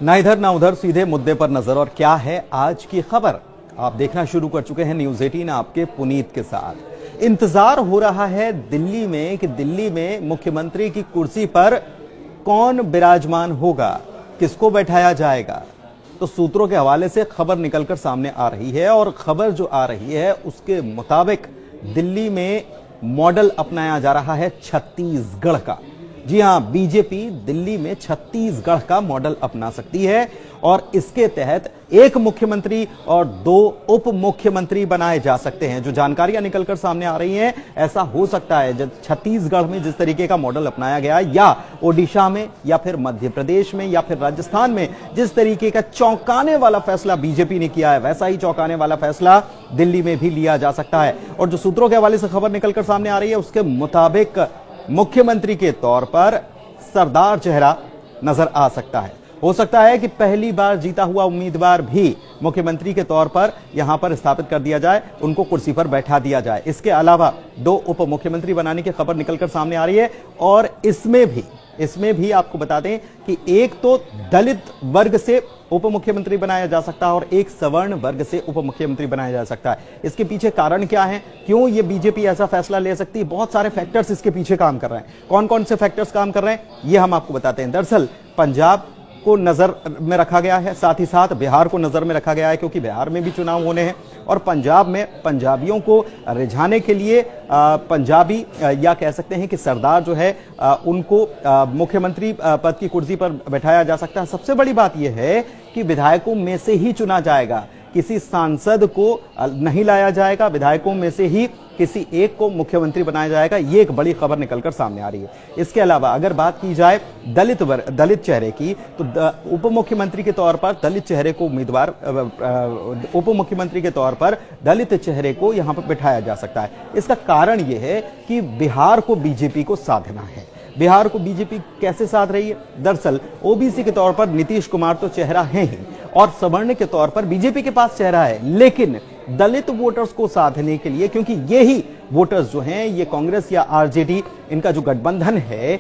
ना इधर ना उधर, सीधे मुद्दे पर नजर। और क्या है आज की खबर, आप देखना शुरू कर चुके हैं न्यूज 18 आपके पुनीत के साथ। इंतजार हो रहा है दिल्ली में कि दिल्ली में मुख्यमंत्री की कुर्सी पर कौन विराजमान होगा, किसको बैठाया जाएगा। तो सूत्रों के हवाले से खबर निकलकर सामने आ रही है और खबर जो आ रही है उसके मुताबिक दिल्ली में मॉडल अपनाया जा रहा है छत्तीसगढ़ का। जी हां, बीजेपी दिल्ली में छत्तीसगढ़ का मॉडल अपना सकती है और इसके तहत एक मुख्यमंत्री और 2 उप मुख्यमंत्री बनाए जा सकते हैं। जो जानकारियां निकलकर सामने आ रही हैं, ऐसा हो सकता है जब छत्तीसगढ़ में जिस तरीके का मॉडल अपनाया गया या ओडिशा में या फिर मध्य प्रदेश में या फिर राजस्थान में जिस तरीके का चौंकाने वाला फैसला बीजेपी ने किया है, वैसा ही चौंकाने वाला फैसला दिल्ली में भी लिया जा सकता है। और जो सूत्रों के हवाले से खबर निकलकर सामने आ रही है उसके मुताबिक मुख्यमंत्री के तौर पर सरदार चेहरा नजर आ सकता है। हो सकता है कि पहली बार जीता हुआ उम्मीदवार भी मुख्यमंत्री के तौर पर यहां पर स्थापित कर दिया जाए, उनको कुर्सी पर बैठा दिया जाए। इसके अलावा 2 उप मुख्यमंत्री बनाने की खबर निकलकर सामने आ रही है और इसमें भी आपको बता दें कि एक तो दलित वर्ग से उप मुख्यमंत्री बनाया जा सकता है और एक सवर्ण वर्ग से उप मुख्यमंत्री बनाया जा सकता है। इसके पीछे कारण क्या है, क्यों ये बीजेपी ऐसा फैसला ले सकती है? बहुत सारे फैक्टर्स इसके पीछे काम कर रहे हैं। कौन कौन से फैक्टर्स काम कर रहे हैं ये हम आपको बताते हैं। दरअसल पंजाब को नजर में रखा गया है, साथ ही साथ बिहार को नजर में रखा गया है, क्योंकि बिहार में भी चुनाव होने हैं और पंजाब में पंजाबियों को रिझाने के लिए पंजाबी या कह सकते हैं कि सरदार जो है उनको मुख्यमंत्री पद की कुर्सी पर बैठाया जा सकता है। सबसे बड़ी बात यह है कि विधायकों में से ही चुना जाएगा, किसी सांसद को नहीं लाया जाएगा, विधायकों में से ही किसी एक को मुख्यमंत्री बनाया जाएगा। ये एक बड़ी खबर निकलकर सामने आ रही है। इसके अलावा अगर बात की जाए दलित चेहरे की, तो उप मुख्यमंत्री के तौर पर दलित चेहरे को उम्मीदवार उप मुख्यमंत्री के तौर पर दलित चेहरे को यहां पर बिठाया जा सकता है। इसका कारण यह है कि बिहार को बीजेपी को साधना है। बिहार को बीजेपी कैसे साध रही है? दरअसल ओबीसी के तौर पर नीतीश कुमार तो चेहरा है ही और सवर्ण के तौर पर बीजेपी के पास चेहरा है, लेकिन दलित वोटर्स को साधने के लिए, क्योंकि ये ही वोटर्स जो हैं ये कांग्रेस या आरजेडी इनका जो गठबंधन है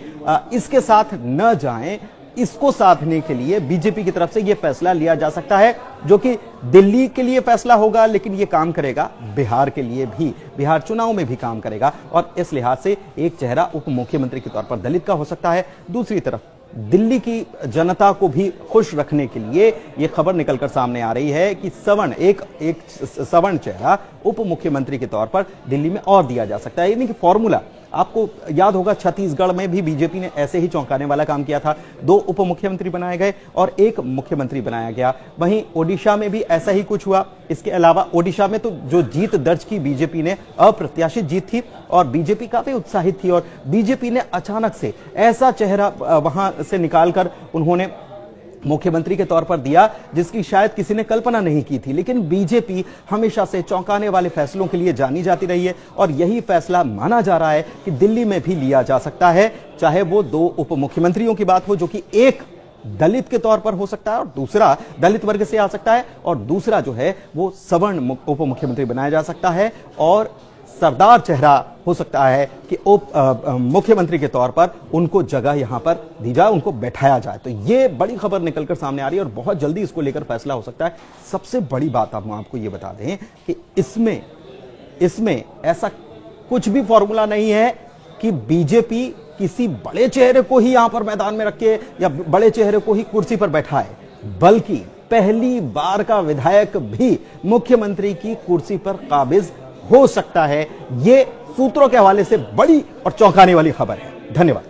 इसके साथ न जाएं, इसको साधने के लिए बीजेपी की तरफ से यह फैसला लिया जा सकता है, जो कि दिल्ली के लिए फैसला होगा लेकिन यह काम करेगा बिहार के लिए भी, बिहार चुनाव में भी काम करेगा। और इस लिहाज से एक चेहरा उप मुख्यमंत्री के तौर पर दलित का हो सकता है। दूसरी तरफ दिल्ली की जनता को भी खुश रखने के लिए यह खबर निकलकर सामने आ रही है कि एक सवर्ण चेहरा उप मुख्यमंत्री के तौर पर दिल्ली में और दिया जा सकता है। यानी कि फॉर्मूला आपको याद होगा, छत्तीसगढ़ में भी बीजेपी ने ऐसे ही चौंकाने वाला काम किया था। 2 उप मुख्यमंत्री बनाए गए और 1 मुख्यमंत्री बनाया गया। वहीं ओडिशा में भी ऐसा ही कुछ हुआ। इसके अलावा ओडिशा में तो जो जीत दर्ज की बीजेपी ने, अप्रत्याशित जीत थी और बीजेपी काफी उत्साहित थी और बीजेपी ने अचानक से ऐसा चेहरा वहां से निकालकर उन्होंने मुख्यमंत्री के तौर पर दिया जिसकी शायद किसी ने कल्पना नहीं की थी। लेकिन बीजेपी हमेशा से चौंकाने वाले फैसलों के लिए जानी जाती रही है और यही फैसला माना जा रहा है कि दिल्ली में भी लिया जा सकता है, चाहे वो 2 उप मुख्यमंत्रियों की बात हो, जो कि एक दलित के तौर पर हो सकता है और दूसरा दलित वर्ग से आ सकता है और दूसरा जो है वो सवर्ण उप मुख्यमंत्री बनाया जा सकता है और सरदार चेहरा हो सकता है कि उप मुख्यमंत्री के तौर पर उनको जगह यहां पर दी जाए, उनको बैठाया जाए। तो ये बड़ी खबर निकलकर सामने आ रही है और बहुत जल्दी इसको लेकर फैसला हो सकता है। सबसे बड़ी बात हम आपको ये बता दें कि इसमें ऐसा कुछ भी फॉर्मूला नहीं है कि बीजेपी किसी बड़े चेहरे को ही यहां पर मैदान में रखे या बड़े चेहरे को ही कुर्सी पर बैठाए, बल्कि पहली बार का विधायक भी मुख्यमंत्री की कुर्सी पर काबिज हो सकता है। ये सूत्रों के हवाले से बड़ी और चौंकाने वाली खबर है। धन्यवाद।